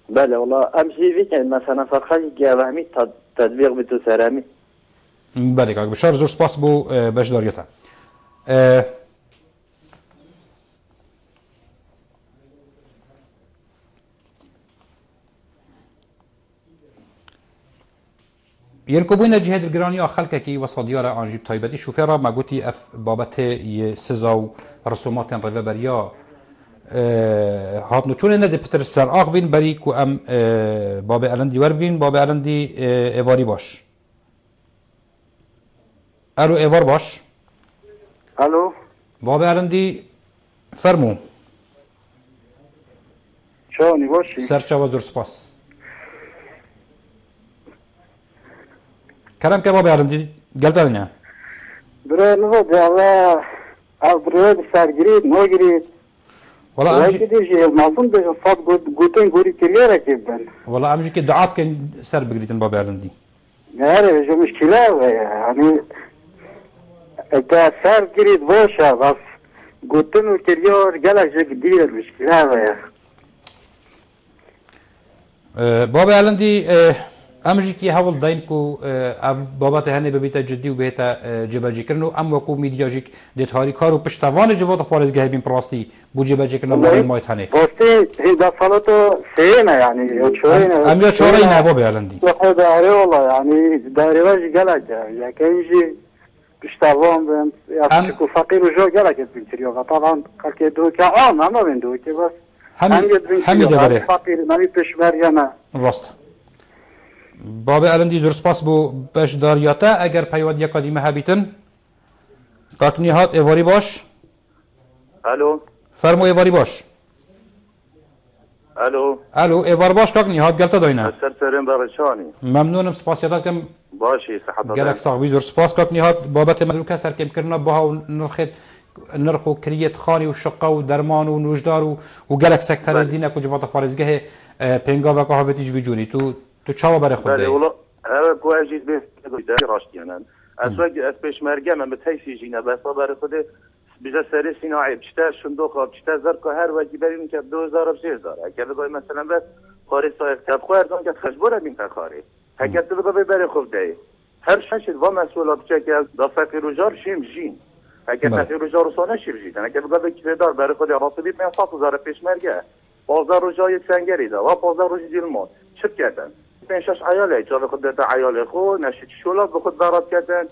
بله والله امجی ویکن مثلا فرخی که وهمی تطبیق بتو سرامی بله کاک بشار زور سپاس بو باش داریتا ينكبون جهة الجرانية خلقك كي وصديارة عن جيب طيبتي شوفيرا ما قلتي اف بابته سزاو رسومات ريفابريا هاتنو چون نده پتر سر آغوين بري كو ام بابا الندي وربين بابا الندي ايواري باش الو ايوار باش الو بابا الندي فرمو شلوني باشی؟ سرچاوا زور سپاس کرم که بابی عرندی گلتا دنیا برای نو دیگه از برای سرگیرید نگیرید والله امجی دیجی مازون به صد گوتن گوری کلیه رکیبن والله امجی که دعات کن سر بگریتن بابی عرندی نه جو مشکله یعنی اگه سرگیرید باشه بس گوتن و کلیه گلک جدیه مشکله بابی عرندی امجی که حول دایم کو بابت هنه ببیت جدی و بهتا جبهجی کردن و ام وکو میدیا جیک دتهاری کار و پشتوان جواد پارێزگەهە بین پراستی بو جبهجی کردن مال مایت هنه پاستی هیدا سالتو سینه یعنی یا چورینه ام یا چورینه بابی عرندی داره والله یعنی داره واجی گلک یکیجی پشتوان بند یا کو فقیر و جو گلک بینتریو طبعا که دو که عام اما بین دو که بس همین داره فقیر نمی پشمریانه راست بابی عرندی زور سپاس بو بشداریاتا اگر پیوند یک قدیمه هبیتن کاکنی هات ایواری باش الو فرمو ایواری باش الو ایوار باش کاکنی هات گلتا داینه سرسرین برشانی ممنونم سپاسیادات کم باشی صحت گلک صاحبی زور سپاس کاکنی هات بابت مدروکه سر کم کرنا باها و نرخ و کریت خانی و شقه و درمان و نوجدار و گلک سکتر دینه که جوات پارێزگەهê پنگا و که هاویتیج ویجوری تو چاوا برای خود بله والله هر بواجید به راشتیانن از پیشمرگه من به تیسی جینه بس برای خود بیجا سری صناعی بیشتر شندوق بیشتر زر که هر وجی بریم که 2000 و 3000 اگر بگوی مثلا به خارج سایق کب خو ارزان که خشبور بین خارج اگر تو بگوی برای خود ده هر شنشید و مسئولات چه که دا فقیر و جار شیم جین اگر فقیر و جار و سانه شیم جین اگر بگوی کردار برای خود حاصبی من 7000 پیشمرگه 12000 رو جای سنگری دا و 12000 رو دیلمون چه کردن 5-6 عیاله جال خود ده عیاله خو نشید شولات به خود برات کردن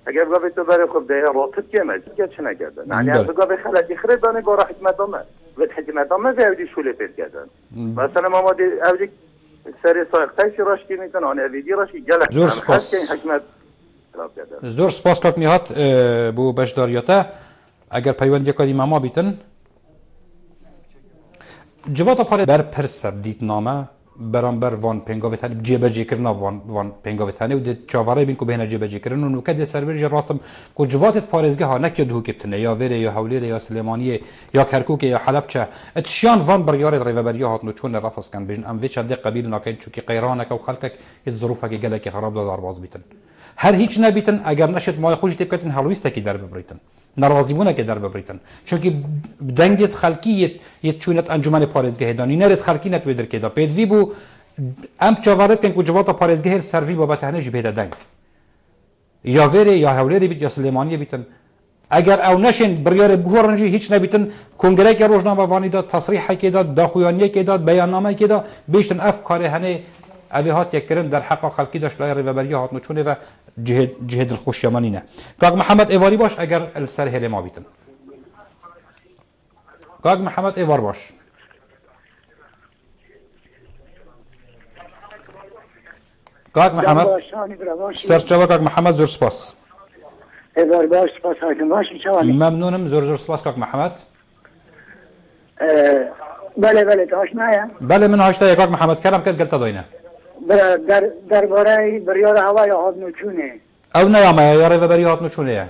اگر بگوی تو برای خود ده راتب کمه چه نکردن یعنی از بگوی خلقی خرید دانه بارا حکمت آمد و حکمت آمد ویدی شوله پید کردن مثلا ما دی اولی سری سایق تایسی راشکی میتن آن اویدی راشکی گلک زور سپاس زور سپاس کاک میهات بو بشداریاته اگر پیوند یکادی ماما بیتن جواتا پاره بر پرسر دیت نامه برانبر وان پنگاوتانی جبهجی کردن وان پنگاوتانی و ده چاوره بین کو بهنا جبهجی کردن و نوکه ده سرورج راستم کو جوات پارێزگە ها نکه دهو کتنه یا وره یا حولیره یا سلیمانیه یا کرکوک یا حلب چه اتشیان وان بریار ریوبری هاتنو چون رفس کن بجن ام وچ ده قبیل ناکن چوکی قیرانک و خلقک ات ظروفک گلک خراب دار باز بیتن هر هیچ نبیتن اگر نشد مای خوش تب کتن هلویست کی در ببریتن ناراضیونه که در ببریتن چون که دنگت خلقی یت چونت انجمن پارێزگە دانی نرت خلقی نت بدر که دا پدوی بو ام چاوارت کن کو جواتا پارێزگە سروی بابت هنه جبهه دنگ یا وره یا حولیره بیت یا سلیمانیه بیتن اگر او نشن بریار بهورنجی هیچ نبیتن کنگره که روزنامه وانی داد تصریح که داد داخویانیه که داد بیاننامه که داد بیشتن افکار هنه اوی هات یک کرن در حق خلقی داشت لای ریوبری هات نچونه و جهد الخوش یمانینه کاک محمد ایواری باش اگر السر هلی ما بیتن کاک محمد ایوار باش کاک محمد سرچاوا کاک محمد زور سپاس ایوار باش سپاس حاکم باشی چوانی ممنونم زور سپاس کاک محمد بله تو آشنایا بله من آشنایا کاک محمد کلم کد گلتا داینه درباره بریار هوای هاتنوچونه او نیامه یا ریوبری هاتنوچونه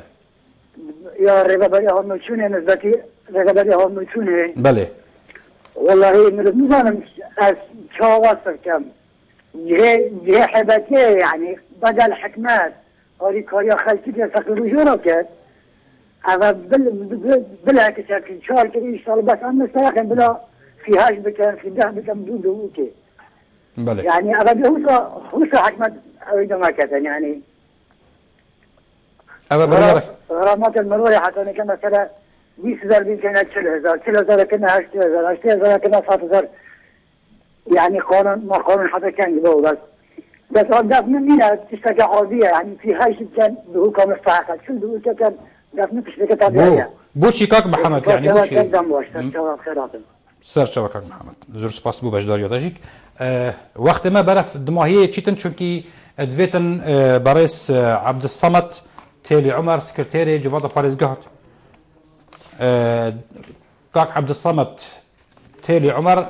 یا ریوبری هاتنوچونه نسبتی ریوبری هاتنوچونه بله والله میدونم از چه وصف کم یه حبتیه یعنی بدل حکمت آری کاریا خلقی که فقیر جورا کرد اما بلا کسی چهار کردی اشتغل بس هم مسترقم بلا فيهاش بكان في ده بكان بدون دوكي بله يعني أبدا هو حكمت أريد ما كتن يعني غرامات المرورة حتى أنا كنا مثلا 20000 بين كنا 10000 كنا 8000 كنا 7000 يعني قانون ما قانون حتى كان يبغى بس دفن منها تشتكي عرضية يعني فيهاش كان هو كان مستحق شو هو كان دفن تشتكي طبيعية بوشي كاك محمد يعني بوشي سر شو كاك محمد زور سپاس بو بجدار ياداجيك وقت ما برف دماهيه چيتن چونكي ادويتن برئيس عبد الصمد تيلي عمر سكرتيري جواد پاريزگاهات كاك عبد الصمد تيلي عمر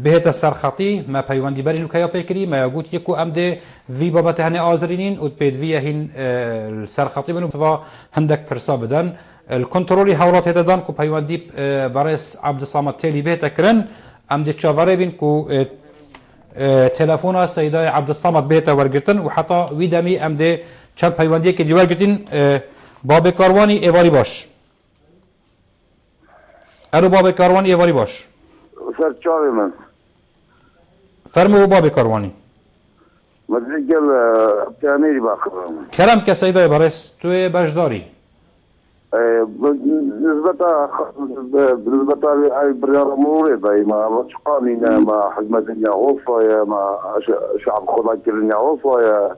بهت السرخطي ما بيواندي برين وكيا بيكري ما يقول يكو أمده في بابته هني آزرينين وتبيد فيها هن السرخطي منو سوا هندك برسا بدن الكنترولي حولات هددان كو بيواندي برس عبد الصمد تيلي بهت كرن أمده تشافري بين كو تلفون سيداي عبد الصمد بهت ورقتن وحتى ويدمي أمده چند بيواندي كي ورقتن باب كارواني ايواري باش الو باب كارواني ايواري باش سر چاوی من فرمو باب كارواني مدرجل تعميري باخرام كلام كسيداي برس تو باشداري بالنسبة أي بريارة مورد أي ما شقانينا ما حكمة النعوفة يا ما شعب خلاك النعوفة يا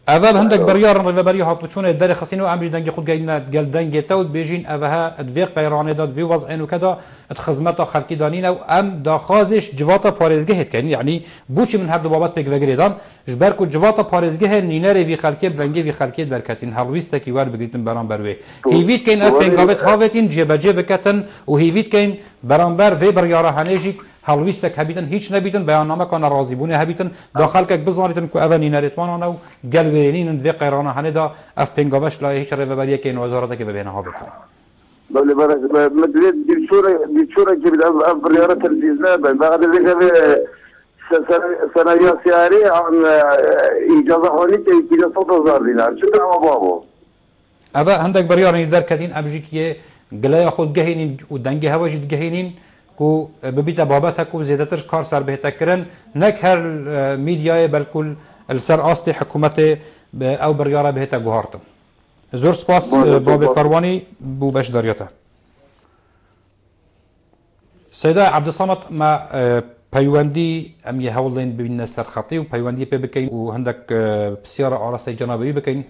أذاب هندك بريار رباري هاتوشون الدار خسينو أمر دنج خود جاينا قال دنج تود بيجين أبها أدفي قيران داد في وضعين وكذا اتخزمت خلقي دانينا وأم داخازش جواتا باريزجه كان يعني بوشي من هذا بابات بيك وجريدان جبركو جواتا باريزجه نيناري في خلقي بدنج في خلقي دركتين هالويستا كي وار بقيتن بران بروي هيفيت كين أف بينغافت هافتين جيب كتن وهيفيت كين بران بر في بريارة هنيجي هالويستك هبيتن هيچ نبيتن بياننامه كان راضي بونه هبيتن داخلك بزاريتن كو اذا نيناريتوان انو قلبينين في قيرانا هندا اف بينغاش لا هيچ ريفبريه كين وزارتك ببينها هابطن بل مدريد دي شورى جبت بريارة الجزنة بعد ذلك سنة سياري عن إجازة هوني كي 100,000 دينار شو دعوة بابو أبا عندك بريارين در كدين أبجيكيه قلايا خود جهينين ودنجي هواجد جهينين کو ببیت بابت کو زیادتر کار سر بهتر کردن نک هر میدیای بلکل السر آستی حکومت او بریاره بهتر گوهارتن زور سپاس باب کاروانی بو باش داریاته سیدا عبدالصمد ما پیوندی ام یه هولین ببین سر خطی و پیوندی پی بکین و هندک بسیار آراسته جنابی بکین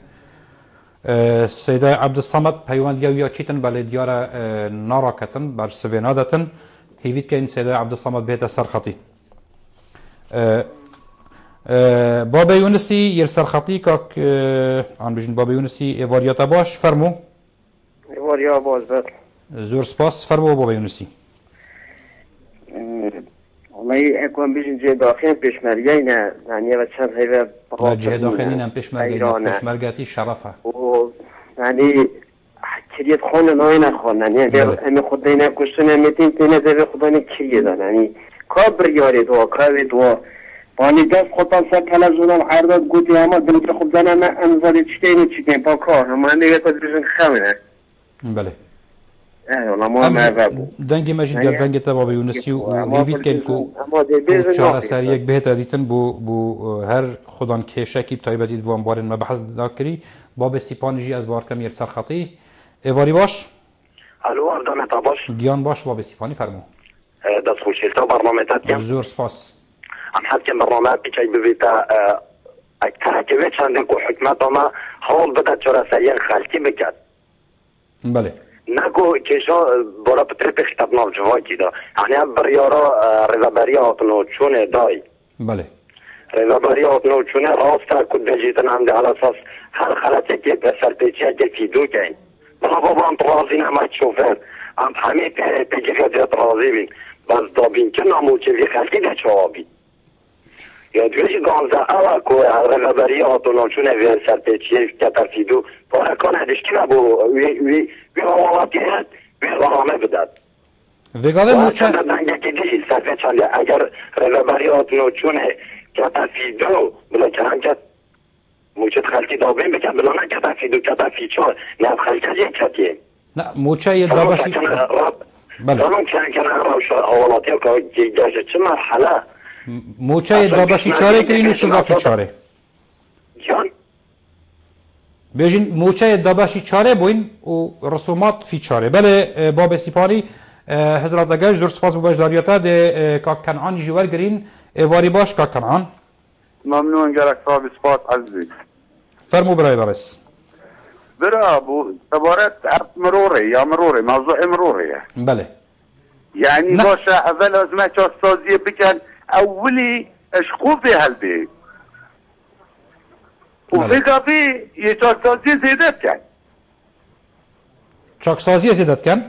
سیدا عبدالصمد پیوندی یا چیتن بله دیاره ناراکتن بر سوینادتن هيفيت كاين سيدي عبد الصمد بهت السرخطي بابا يونسي يل سرخطي كاك عم بيجن بابا يونسي ايفارياتا باش فرمو ايفاريا باش بس زور سباس فرمو بابا يونسي والله اكون بيجن جي داخل بيشمرجينا يعني بتشان هيبه لا جي داخلين ام بيشمرجاتي شرفه يعني كريت خون ناين خون يعني هم خدينا كشنا متين تنا ذي خداني كريت يعني كابر ياري دوا كابر دوا باني دس خطان سكلا زونا عرض قلت يا ما دلت خدانا ما انزل تشتين تشتين باكار هم عندي تدريجن خامنة بله والله ما بابو دنگی ماجد در دنگ تباب یونسی و هیوید کن کو چهار سریک بهتر دیتن بو هر خدان کشه کی بتایبتی دوام بارن ما بحث داکری باب سیپانجی از بار کم یر سرخطی ایواری باش الو اردامت باش گیان باش باب سیپانی فرمو دست خوشیلتا برنامه تاتیم زور سپاس ام حد کم برنامه بیچای ببیتا تحکیوه چندن کو حکمت ما حال بده چرا سیر خلقی بکد بله نگو کشا برا پتر خطاب ناف جواکی دا یعنی بریارا رضابری هاتنو چونه دای بله رضابری هاتنو چونه راستا کد بجیتن هم ده على اساس هر خلطه که بسر پیچی اگه فیدو کن بابا هم ترازین همه شوفر هم همه پیجی خیلی ترازی بین باز دابین که ناموچه وی خلقی ده چوابی یا دویش گانزه اوه که رضابری هاتنو چونه وی سر پیچی که ترفیدو باره کان هدشکی نبو وی حوالاتی هست وی غرامه بدد وگاده موچه دنگه دیشی صرفه چنده اگر رضابری هاتنو چونه که ترفیدو بلا که هم که موچه خلقی دابین بکن بلا نه که ترفیدو که ترفیچار نه خلقی یک کتیه نه موچه یه دابشی بله سلام که روش حوالاتی که گشت چه مرحله موچه یه دابشی چاره کرین و سزافی چاره جان بيجين موچه دابشی چاره بوین و رسومات فی چاره بله باب سیپانی حضرت دگاش زور سپاس بو بجداریاتا ده کاک کنعان جوار گرین ایواری باش کاک کنعان ممنون جرك صاحب سپاس عزیز فرمو برای برس برا ابو تبارت مروري يا مروري موضوع مروري بله يعني باشا اول از ما چاستازی بکن اولی اشخوف هالبيت وفي قبي يتوسطي زيادة بكن چاکسازی زیادت کن؟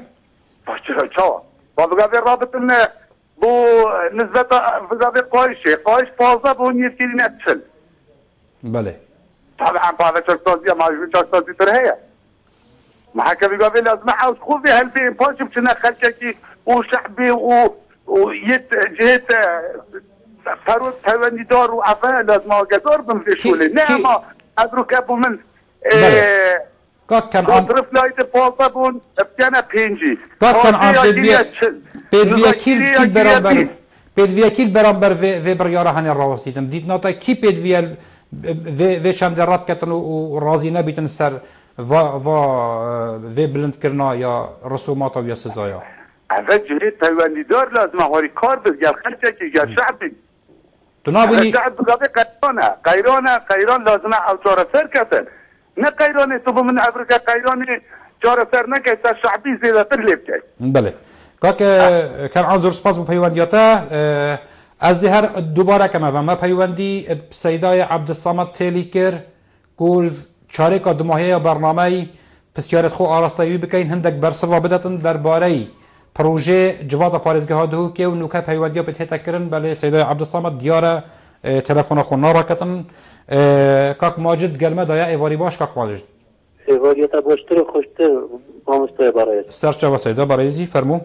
چاوا با بگاوی رابط بو نسبت بگاوی قایشه قایش 15 بو نیفتیری نتشل بله طبعا بعد چاکسازی ماجبور چاکسازی تر هيا محاكا بقابل لازم عاوز خوذي هالبين بوشم شنا خلكي وشعبي ويت جهة فاروق تايواني دار وعفان لازم قدر بمفيشولي نعم ادرك ابو من كان عن طرف لايت بوطابون بتانا بينجي كان عن بيدويكيل برامبر في بريارة هني الرواسيتم ديت ناتا كي بيدويل في شام درات كتن ورازي نبيتن سر في بلند كرنا يا رسومات او يا سزايا هذا جهة تايواني دار لازم هوري كار بزيال خلشكي يا شعبي تنابني الشعب بقابي قيران لازم او جارة سر كتن نه قيراني تبو من افريقيا قيراني جارة سر نكيسا شعبي زيادة ترليب كي بله كاك كان عنزر سپاس بپیوندیاتا از ده هر دوباره کما و ما پیوندی سیدای عبدالصمد تیلی کر کل چارک دماهی برنامه پسیارت خو آراستایی بکین هندک برسوا بدتن درباره پروژه جواد پارێزگەها دهوکێ و نوکە پەیوەندیە بتێتەکردن بەڵێ سەیدای عەبدولسەمەد دیارە تەلەفۆنە خۆ ناڕاکەتن کاک ماجد گەلمە دایە ئێواری باش کاک ماجد ئێواریەتە باشتر و خۆشتر مامۆستای بەڕێز سەرچاوە سەیدا بەڕێزی فەرموو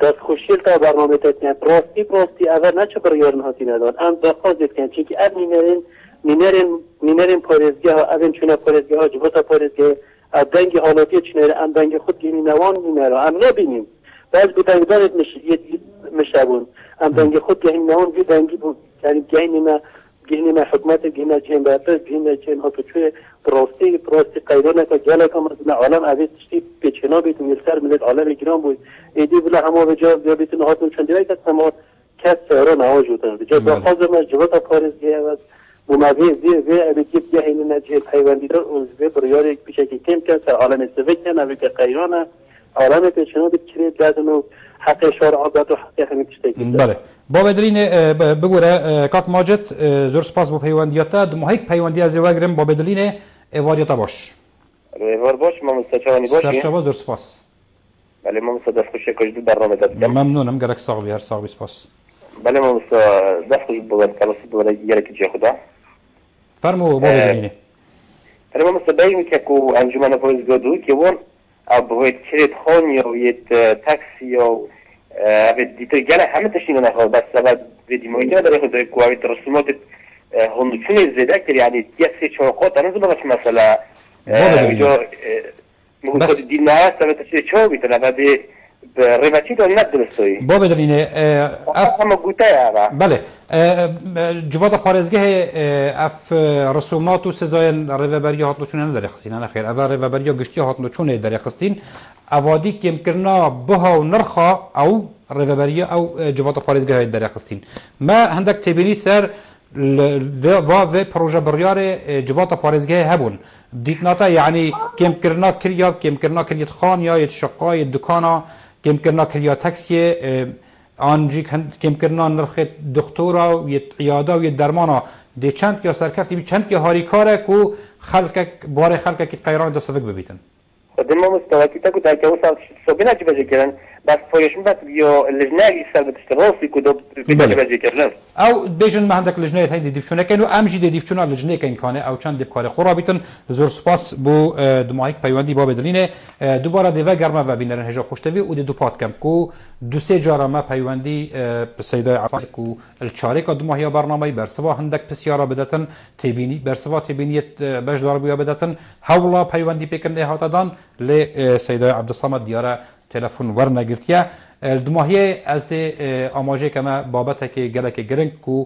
دەستخۆشیل تا بەرنامەتەکەیان ڕاستی پرۆستی ئەڤە نەچە بڕیارن هاتینەدان ئەم دەخوازێتکەن چونکی ئەم مینەرên پارێزگەها ئەڤێن چونە پارێزگەها جوۆتە پارێزگەها دەنگی حاڵەتی چنێرە ئەم دەنگی خود گەهینەوان مینەرە ئەم نەبینیم باز بودنگدارت مشابون ام دنگ خود گهینهان بی دنگی بود یعنی گهینه حکومت گهینه جهن برتر گهینه جهن ها تو چوی پراستی قیرانه که گله که مثلا عالم عویز تشتی پیچنا بیتون یلسر ملت عالم گران بود ایدی بلا همه بجا بیتون هاتون چندی باید کسما کس سهران هوا جوتن بجا بخواز مجبوط پارز گه و مماوی وی ابتیب گهینه جهن حیواندی دار اونزوی بریاری پیشکی کم کس عالم استفاده کن اوی که قیرانه عالم پیشنا بکرید لازم حق شارع عادت و حق همین تشتکی بله با بدرین بگوره کاک ماجد زور سپاس با پیوندیاتا دماهیک پیوندی از وگرم با بدرین ایواریاتا باش ایوار باش ما مستچوانی باشی سرچاوا زور سپاس بله ما مستدف خوشی کجدو برنامه داد ممنونم گرک ساقبی هر ساقبی سپاس بله ما مستدف خوش بود کلاسی دوله یکی جه خدا فرمو با بدرینه بله ما مستدعیم که کو انجمن پایزگادو که وون باید کرد خانی و یه تاکسی و دیتر گله همه تشینه نخواه بس سبب دیمایدی نداره خود کوهی رسومات هندوچون زیده کر یعنی یه سه چوقات انوز بگش مثلا اونجا مگود دین نه سبب تشینه چو بیتونه و به روچی داری ندرستوی با بدرینه اما گوته یا بله جواد پارێزگەه اف رسومات و سزای ڕێڤەبەری هاتنۆچوونە نداره خستین انا خیر اول ڕێڤەبەریە گشتی هاتنۆچوونە داره خستین اوادی کێمکردنا بها و نرخا او ڕێڤەبەریە او جواد پارێزگەه داره خستین ما هەندێک تێبینی سەر و پروژه بڕیار جواد پارێزگەه هەبوون دیتناتا یعنی کێمکردنا کریت خان یا یت شقا یت دکانا کێمکردنا کریا تاکسی آنجی کم کردن نرخ دکترا و یه عیاده و یه درمانا دی چند که سرکفتی بی چند که هاری کاره کو خلق باره خلق کی قیران دستفک ببیتن. خدمت ما مستوکی تا کدای که وسط صبحنا چی بچه کردن بس فوریش می‌بود یا لجنه سر بتشتغلی کدوم بچه کردن. او بیشتر ما عندك لجنه هایی دیفشونه کنو امجی دیفشونه لجنه کن کنه او چند دیپ کار خورا بیتن زور سپاس بو دماغی پیوندی با بدرینه دوباره دیو گرمه و بینرن هجا خوشتوی و دی دو پات کم کو دو سه جاره ما پیوندی سیدای عفان کو الچاره که دماغی برنامه برسوا هندک پسیارا بدتن تبینی برسوا تبینیت باش دار بیا بدتن حولا پیوندی پیکنه هاتدان ل سیدای عبدالصمد دیاره تلفن ورنگرتیا دماهی از ده آماجه کما بابت که گله که گرنگ کو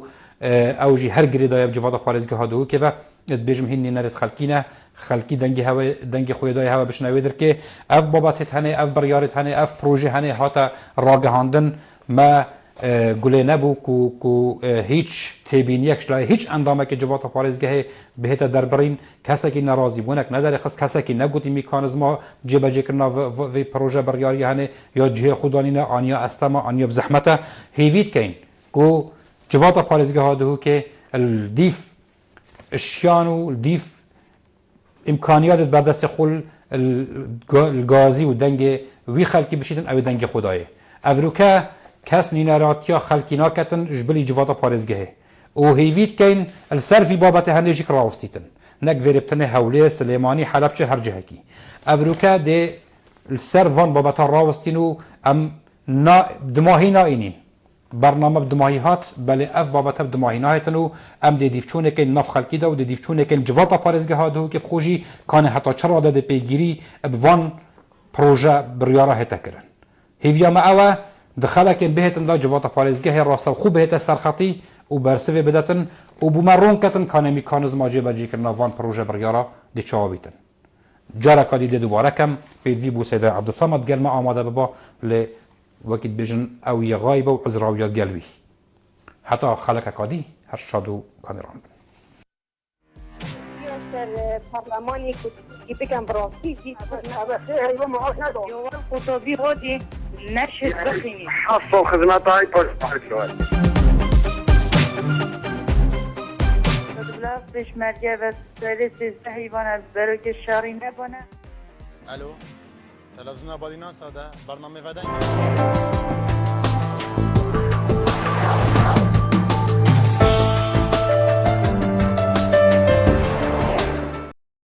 اوجی هر گری دای جواد پارێزگەها دو که و بیشم هنی نرد خلکی دنگی خوی دای هوا بشنوی در که اف بابت هنه اف بریارت هنه اف پروژه هنه هاتا راگهاندن ما گله نبو کو هیچ تبینیکش لای هیچ اندامه که جواد پارێزگەه بهت دربرین کسی که ناراضی بونک نداره خست کسی که نگوتی میکانیزما جبهه کردن و پروژه بریاری هنه یا جه خودانی نه آنیا استما آنیا بزحمته هیوید کین کو جواد پارێزگەها دو که الدیف الشیان و الدیف امکانیات بردست خل الگازی و دنگ وی خلکی بشیدن او دنگ خدایه افروکا کس نیناراتیا خلکی ناکتن جبلی جواتا پارزگه و هیوید کین السرفی بابت هنجی کراوستیتن نک وربتن حوله سلیمانی حلب چه هر جهکی افروکا ده السرفان بابت راوستینو ام دماهی ناینین برنامه بدماهی هات بله اف بابت بدماهی نهایتنو ام دی دیفچونه که نف خلکی دا و دی دیفچونه که جواتا پارزگه ها دو که بخوشی کان حتی چرا داده پیگیری بوان پروژه بریاره هتا کرن هیویا ما اوه دخله که بهتن دا جواتا پارزگه راسته خوب هتا سرخطی و برسوه بدتن و بمرون کتن کان میکانزم آجه بجی کرنا وان پروژه بریاره دی چاوا بیتن جارا کادی دی دوباره کم پیدوی بو سیده عبدالصمد گل ما آماده ببا لی وقت بيجن او يغايبه وعزراويات قلبي حتى خلق كادي هرشادو كاميران برلماني كنت بكم براسي دي خطابي غادي نشر بخيني حصل خدمات هاي بلا بشمرجه و سری 13 حیوان برای که شاری نبانه. الو تلفزیون آبادی ناساده برنامه ودنگ